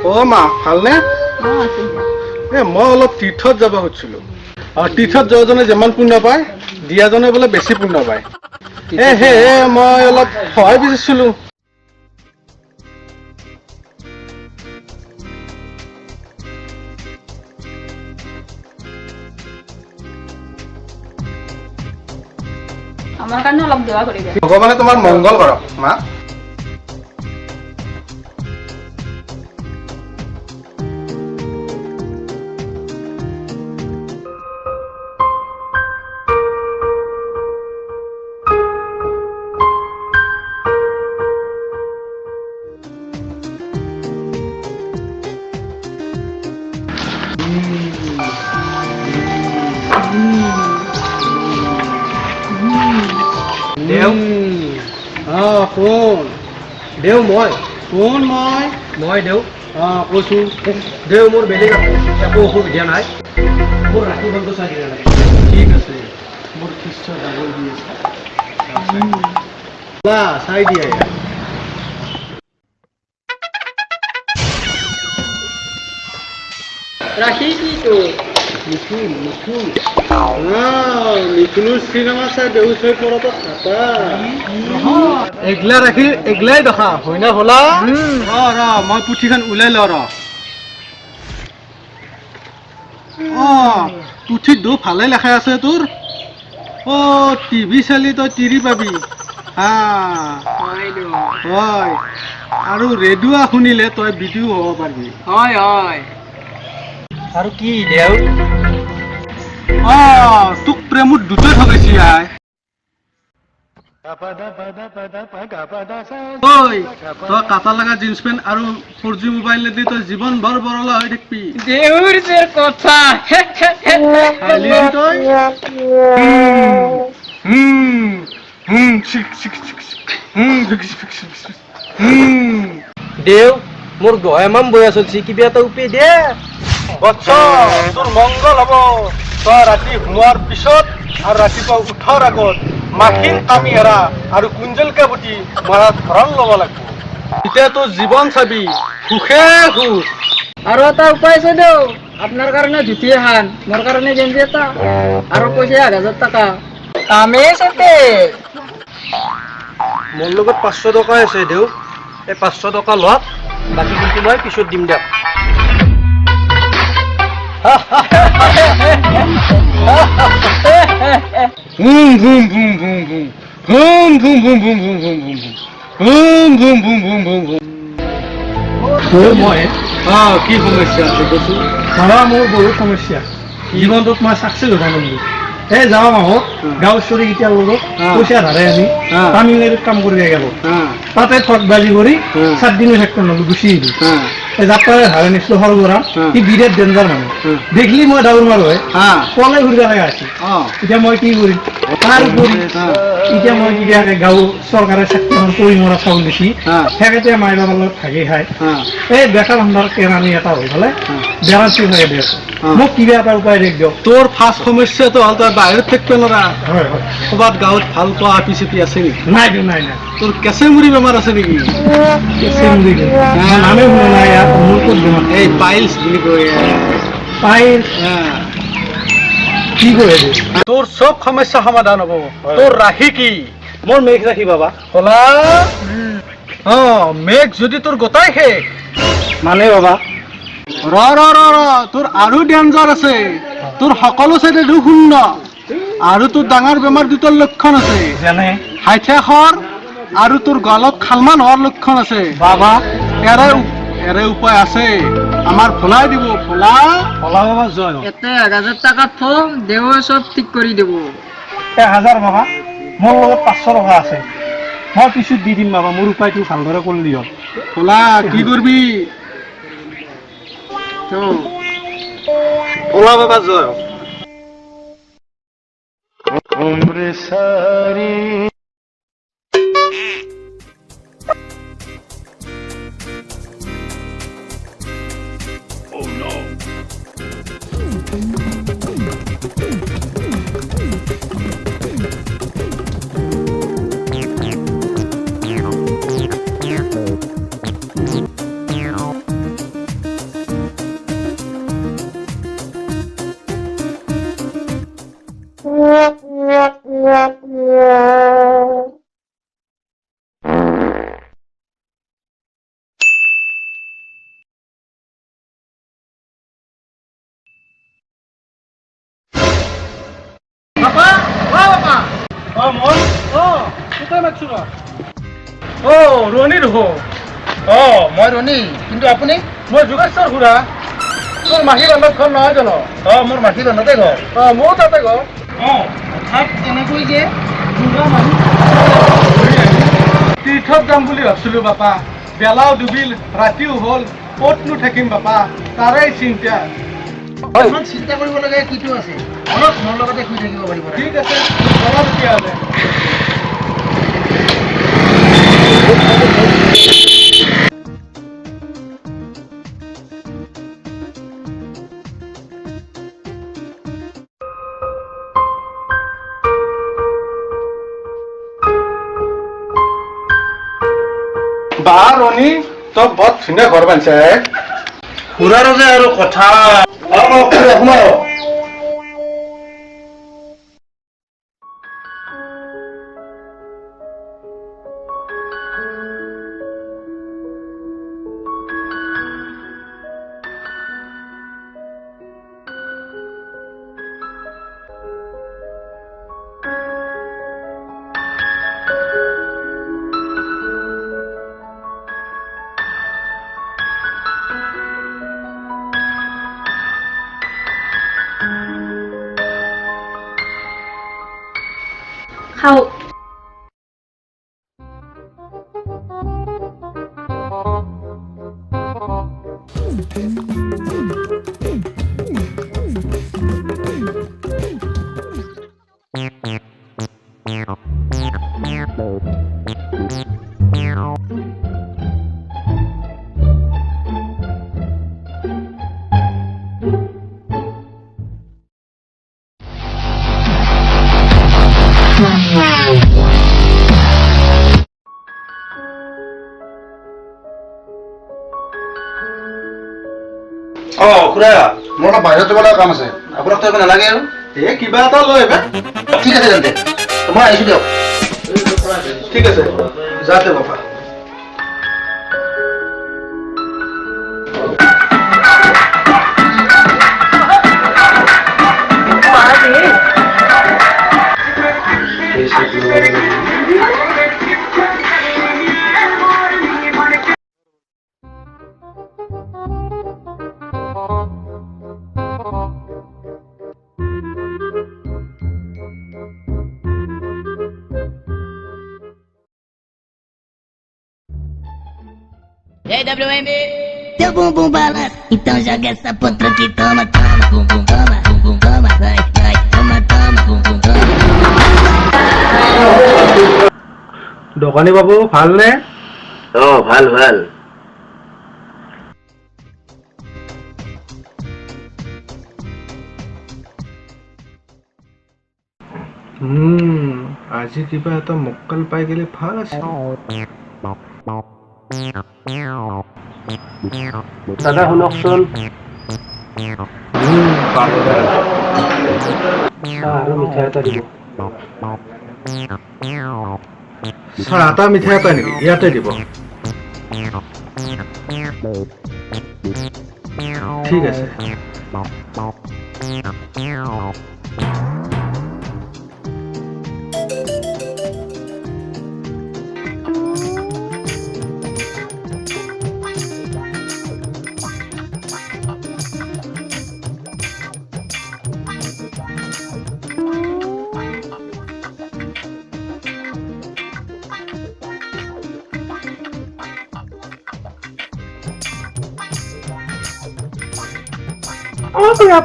অ' মা ভালনে? আছে মই অলপ তীৰ্থত যাব খুজিছিলোঁ আৰু তীৰ্থত যোৱাজনে যিমান পুণ্য পায় দিয়াজনে বোলে বেছি পুণ্য পায়। সেয়ে মই অলপ সহায় বিচাৰিছিলোঁ। আমাৰ কাৰণে অলপ দোৱা কৰিবা। ভগৱানে তোমাৰ মংগল কৰক মা। দেও কোন? দেও মই দেও। কৈছো দেও মোৰ বেলেগ একো অসুবিধা নাই মোৰ ৰাখি বন্ধু চাই দিয়া নাই ঠিক আছে, মোৰ খ্ৰীষ্ট যাবই দি আছে। চাই দিয়া ৰাখি কি তোৰ? মিথুনৰ চিনেমা চাই বেহুচ হৈ পৰাটো থাকা। এগলা ৰাখি এগলাই দেখা হয় না ভলা? মই পুথিখন ওলাই লওঁ পুথিত দু ভালে লেখা আছে তোৰ। টিভি চালি তই তিৰি পাবি। হয় আৰু ৰেডিঅ' শুনিলে তই বিডিঅ' হ'ব পাৰিবি। হয় আৰু কি দেও তোক প্ৰেমত দুটাই ঠগাইছি আই। তই কাটা লগা জিন্স পেণ্ট আৰু 4G মোবাইল দি তই জীৱন ভৰ বৰলা হৈ থাকিবি। দেউৰ যে কথা তই দেও মোৰ গহেমাম বৈ চলছি কিবা এটা উপে দে বৎস তোৰ মংগল হ'ব। তই ৰাতি সোমোৱাৰ পিছত আৰু ৰাতিপুৱা উঠাৰ আগত মাখিৰ কামি এৰা আৰু কুঞ্জলকে বুটি মৰাত ভৰণ ল'ব লাগিব। এতিয়া তোৰ জীৱন চাবি সুখে সুখ। আৰু এটা উপায় আছে দেও, আপোনাৰ কাৰণে ধুতি এখন, মোৰ কাৰণে গেঞ্জি এটা আৰু পইচা 1000 টকা। কামেই চেতে। মোৰ লগত 500 টকাই আছে দেও এই 500 টকা লওক বাকী কিন্তু মই পিছত দিম দিয়ক। মই কি সমস্যা আছে কৈছো? মোৰ বহুত সমস্যা জীৱনটোত মই চাকচেছ হ'ব নোৱাৰিলো। যাওঁ আহক গাঁৱৰ চৰি কেইটাৰ লগত পইচা ধাৰে আনি তামিলনাডুত কাম কৰি গেল তাতে ঠগবাজি কৰি 7 দিনো থাকিব নোৱাৰো গুচি আহিলো। যাত্ৰাৰে ধাৰে নিছিলো সৰু পৰা সি বিৰাট ডেঞ্জাৰ মানুহ দেখলি মই ডাউৰ মাৰো কলে ঘূৰিব লগা আছিল। এতিয়া মই কি কৰিম তাৰ উপৰি এতিয়া মই কিবাকে গাঁও চৰকাৰে চাকৰিখন কৰি মৰা চাউল দিছি সেকেতে মাই বাবাৰ লগত থাকি খাই এই বেকা ভাণ্ডাৰ কেৰাণী এটা হৈ পেলাই বেৰাচি হৈ দি আছে। মোক কিবা এটা উপায় দেখ দিয়ক। তোৰ ফাৰ্ষ্ট সমস্যাটো হ'ল তই বাহিৰত থাকিব নোৱাৰা। ক'ৰবাত গাঁৱত ভাল পোৱা আপি চিপি আছে নেকি? নাই তোৰ কেঁচেমুৰি বেমাৰ আছে নেকি? নামে শুনা নাই ইয়াত মোৰ ক'ত বেমাৰ? এই পাইলছ বুলি কয়। পাইলছ কি কয় তোৰ চব সমস্যা সমাধান হ'ব। তোৰ ৰাশি কি? মোৰ মেঘ ৰাশি বাবা কলা। মেঘ যদি তোৰ গোটাই শেষ মানে বাবা তোৰ আৰু ডেঞ্জাৰ আছে। তোৰ সকলো চাইডে দুখ শূন্য আৰু তোৰ ডাঙৰ বেমাৰ দুটাৰ লক্ষণ আছে যেনে হাইঠেখৰ আৰু তোৰ গলত খালমান হোৱাৰ লক্ষণ আছে। বাবা এৰে উপায় আছে আমাৰ ভোলাই দিব। ভোলা বাবা জয়। এতে 1000 টাকা থম দেও সব ঠিক কৰি দিব। 1000 বাবা মোৰ লগত 500 টকা আছে মই পিছত দি দিম বাবা। মোৰ উপায়টো ভালদৰে কৰিলি হ'ল। ভোলা কি কৰবি? ভোলা বাবা জয়। আছো ৰ ৰোৱনী দেখোন মই ৰণী কিন্তু আপুনি মই যোগেশ্বৰ খুৰা তোৰ মাহী বান্ধৱ ঘৰ নহয় জানো মোৰ মাটি বান্ধতে ঘৰ ময়ো তাতে ঘৰ হঠাৎ কেনেকৈ যে তীৰ্থত যাম বুলি ভাবছিলো বাপা বেলাও ডুবিল ৰাতিও হ'ল ক'তনো থাকিম বাপা তাৰেই চিন্তা ইমান চিন্তা কৰিব লাগে কিটো আছে অলপ মোৰ লগতে শুই থাকিব পাৰিব ঠিক আছে বলা তেতিয়াহ'লে বা ৰণী তই বৰ ধুনীয়া ঘৰ বান্ধিছে খুৰাৰো যে আৰু কথা সোমাই খাওঁ খুৰা মোৰ অলপ বাহিৰত যাব লগা কাম আছে আপোনাক তো একো নালাগে আৰু এই কিবা এটা লৈ আহিবা ঠিক আছে তেন্তে মই আহিছো দিয়ক ঠিক আছে যাতে বাপা WM. Teu bumbum balança, então joga essa potranca que toma, toma, bumbum toma, bumbum toma, vai, vai, toma, toma, bumbum toma. দোকানী বাবু ভালনে ভাল ভাল আজি কিবা এটা মক্কেল পাই গেলে ভাল আছিল দাদা শুনকচোন আৰু মিঠাই এটা দিব চাহ এটা মিঠাই এটা নেকি ইয়াতে দিব ঠিক আছে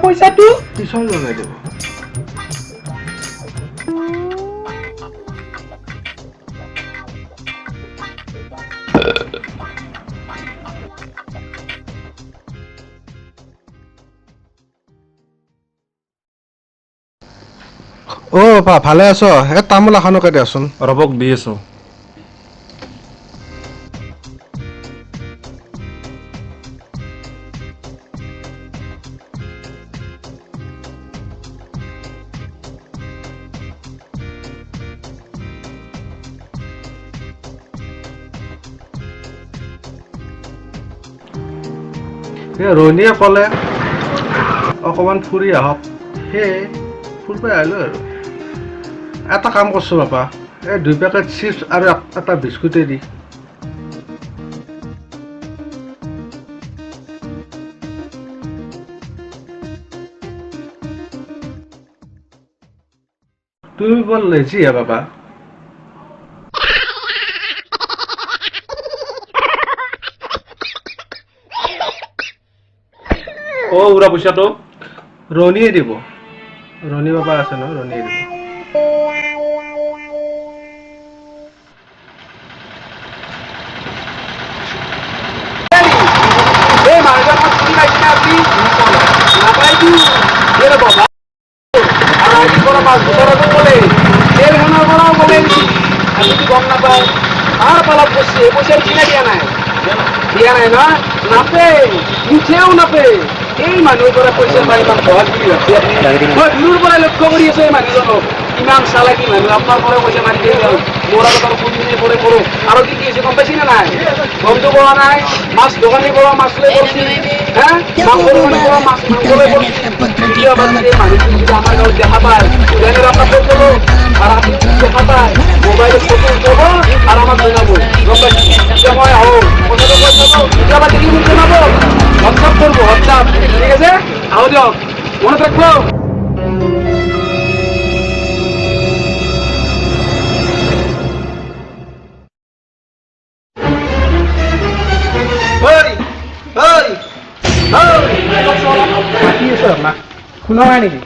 পইচাটো পিছত জনাই দিব বাপা ভালে আছ তামোল এখনকে দিয়াচোন ৰবক দি আছো ৰণীয়ে ক'লে অকণমান ফুৰি আহক সেয়ে ফুৰিব আহিলোঁ আৰু এটা কাম কৰছোঁ বাপা 2 পেকেট চিপছ আৰু এটা বিস্কুটে দি তুমি বৰ লেজি হে বাবা উৰা পইচাটো ৰণীয়ে দিব ৰণী বাবা আছে ন ৰণীয়ে দিব এই মানুহজন মই চিনি পাইছে আপুনি নাপাইছো এই বাবা আৰু আজি পৰা 5 বছৰতো ক'লে তেলখনৰ পৰাও ক'লে আপুনি গম নাপায় আৰু পালাত বসছে এই পইচা কিনা দিয়া নাই ন নাপে মুঠেও নাপে এই মানুহৰ পৰা পইচা পাই ইমান সহজ বুলি ভাবছে আপুনি মই দূৰৰ পৰাই লক্ষ্য কৰি আছো এই মানুহজনক ইমান চালাকি মানুহ আপোনাৰ পৰা পইচা মাৰি দিয়ে যাওঁ মোৰ আগত আৰু কোনদিনে পৰে কৰোঁ আৰু কি হৈছে গম পাইছি নে নাই গমটো পোৱা নাই মাছ দোকানীৰ পৰা মাছ লৈ কৰিছি হা মাংস দোকানীৰ পৰা মাছ মাংস লৈ কৰিছি এতিয়া বাদ এই মানুহটো যদি আমাৰ গাঁৱত দেখা পায় যেনে আপোনাক কৈ ক'লো আৰু আপুনি দেখা পায় মোবাইলত ফটো উঠাব আৰু আমাক জনাব গম পাইছি এতিয়া মই আহোঁ কথাটো কৈ থাকোঁ এতিয়া বাদ দেখি মোক জনাব হোৱাটছআপ কৰবো হোয়াটসঅ্যাপ ঠিক আছে আও দিও মনে ৰাখবো কি আছে আপোনাক শুনা নাই নেকি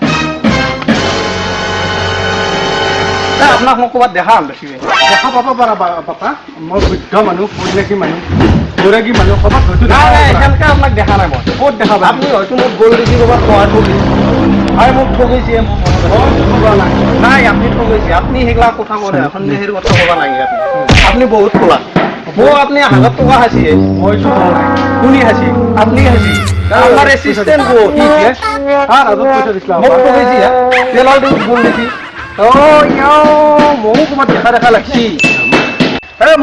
আপোনাক মই ক'ৰবাত দেখা বেছিকে দেখা পাব পাৰা পাপা মই বৃদ্ধ মানুহ পৰিণাসী মানুহ গৌৰাকী মানুহ ক'ৰবাত হয়তো সেনেকৈ আপোনাক দেখা নাই মই ক'ত দেখা পাই আপুনি হয়তো মোক গ'ল দেখি ক'ৰবাত সহায় কৰি হয় মোক ঠগিছে ঠগা নাই নাই আপুনি ঠগিছে আপুনি সেইগিলা কথা কৰে সন্দেহৰ কথা ক'ব লাগে আপুনি বহুত ক'লা মই আপুনি 1000 টকা খাইছে মইতো কোৱা নাই কোনে খাইছে আপুনি খাইছে আমার অ্যাসিস্ট্যান্ট গো ঠিক আছে হ্যাঁ রাজু পয়সা দিছিলাম মোক ঠগিছে তেলৰ দিন গ'ল দেখি মোৰো ক'ৰবাত দেখা লাগছি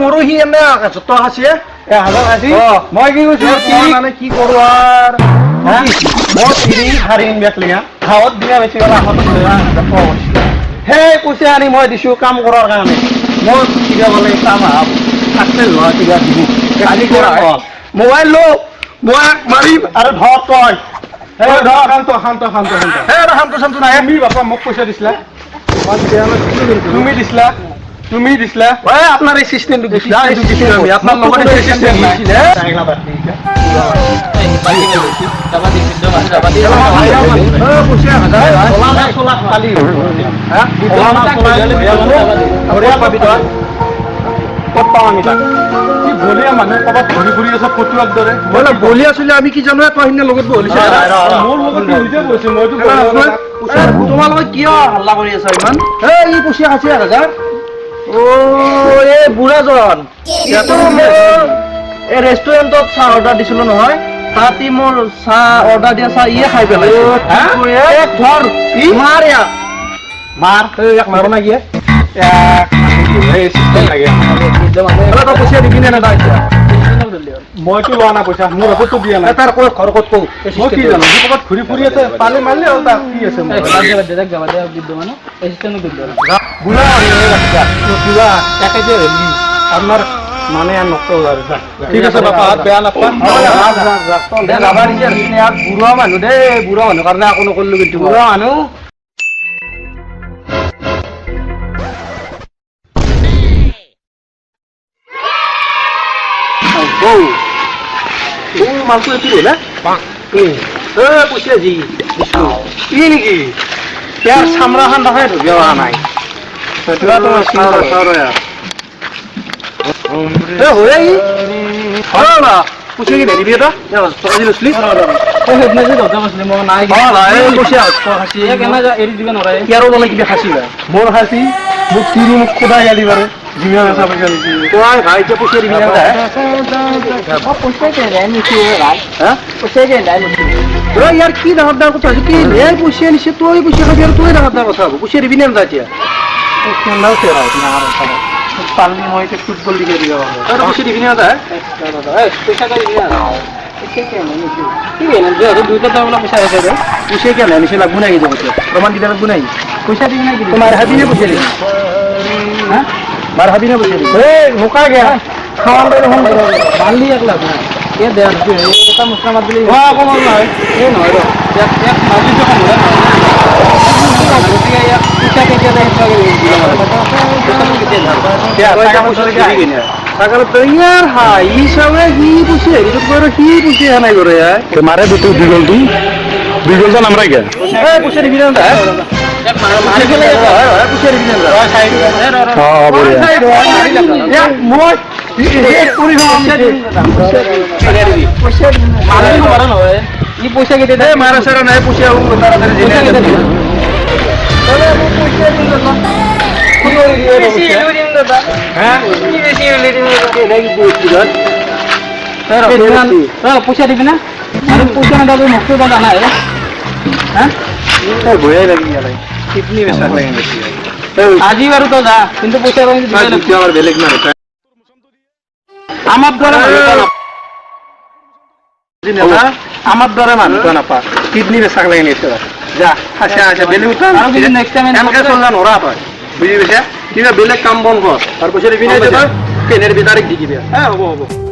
মোৰো সি এনে যত আছে 1000 আছে মই কি কৈছো মানে কি কৰো আৰ মই তিৰি হাৰিম বেকলিয়া খাওয়াত দিয়া বেছি গলা সেই পইচা আনি মই দিছো কাম কৰাৰ কাৰণে মই কিবা বলে কাম থাকলে লোৱা কিবা দিব আজি কৰা মোবাইল লো মই মাৰিম আৰু ধৰ তই শান্ত তুমি বাপা মোক পইচা দিছিলা তুমি দিছিলা আপনার অ্যাসিস্ট্যান্ট দিছিলা আমি আপনার লগত অ্যাসিস্ট্যান্ট দিছিলে বলিয়া আছিলে আমি কি জানো তই সিদিনা লগত বলিছে তোমাৰ লগত কিয় হাল্লা কৰি আছা ইমান এই পইচা খাইছে 1000 এই বুঢ়াজন এই ৰেষ্টুৰেণ্টত চাহ অৰ্ডাৰ দিছিলো নহয় তাতে মোৰ চাহ অৰ্ডাৰ দিয়া চাহ ইয়ে খাই পেলাই মাৰ না গিয়ে পইচা দিবি নে নাই মইতো লোৱা নাই পইচা মোৰ আগতো দিয়া নাই তাৰ ক'ত ঘৰ ক'ত কওঁ মই কি জানো সি ক'ৰবাত ঘূৰি ফুৰি আছে পালে মাৰিলে আৰু তাক কি আছে আপনার মানে নকল আর ঠিক আছে বাবা বেয়া নাপা বুঢ়া মানুহ দে বুঢ়া মানুহ কাৰণে একো নকৰিলো কিন্তু বুঢ়া মানুহ মালটো এটি হলে পইচা জি কি নেকি ইয়াৰ চামৰাখান দেখাই ধুবি অহা নাই পুচি কি দিবি এটা টকা দি লৈছিলি কিবা খাচি মোৰ খাচি মোক তিৰি মোক খুদাই গালি পাৰে যিমান আছে পইচা দিছি তই ভাই এতিয়া পইচা দিবি না ইয়াৰ কি ডাঙৰ ডাঙৰ কথা কি পইচা নিছে তই পইচা খাবি আৰু তই ডাঙৰ ডাঙৰ কথা হ'ব পইচা দিবি না এতিয়া পালি মই এতিয়া ফুটবল দিকে দিব পইচা দিবি না পইচা দিবি না দুইটা তাৰমানে পইচা আছে পইচা কিয় নাই নিচে লাগব নাই প্ৰমাণ কেইটা লাগব নাই পইচা দিবি না তোমাৰ হাবিনে পইচা দিবি হা মার হাবি না বসে নোকা গিয়া খাওয়ান দেয় হন বালি এক লাখ না এ দে এটা মুসলা মার দিলি কমন নয় এ নয় রে এক এক মাঝি তো কম না মারে দুটো বিগল তুই বিগল তো নামরাই গে পয়সা কেটে দেয় মারা সারা নাই পুষে তাড়াতাড়ি পয়সা দিবি না পয়সা না দেবে মুক্ত দাদা না হ্যাঁ ভয় লাগি গেল কিডনি বেশা লাগে গেছে আজি বারো তো যা কিন্তু পয়সা আবার বেলেগ না আমার দ্বারা আমার দ্বারা মানুষ না পা কিডনি বেশা লাগে গেছে যা আচ্ছা আচ্ছা বেলে উঠা আর কিছু নেক্সট টাইম এমকে চলজান ওরা পায় বুঝি পেছে কিবা বেলেগ কাম বন কর আর পয়সা দিবি না পেনের বিতারিখ দি দিবি হ্যাঁ হবো হবো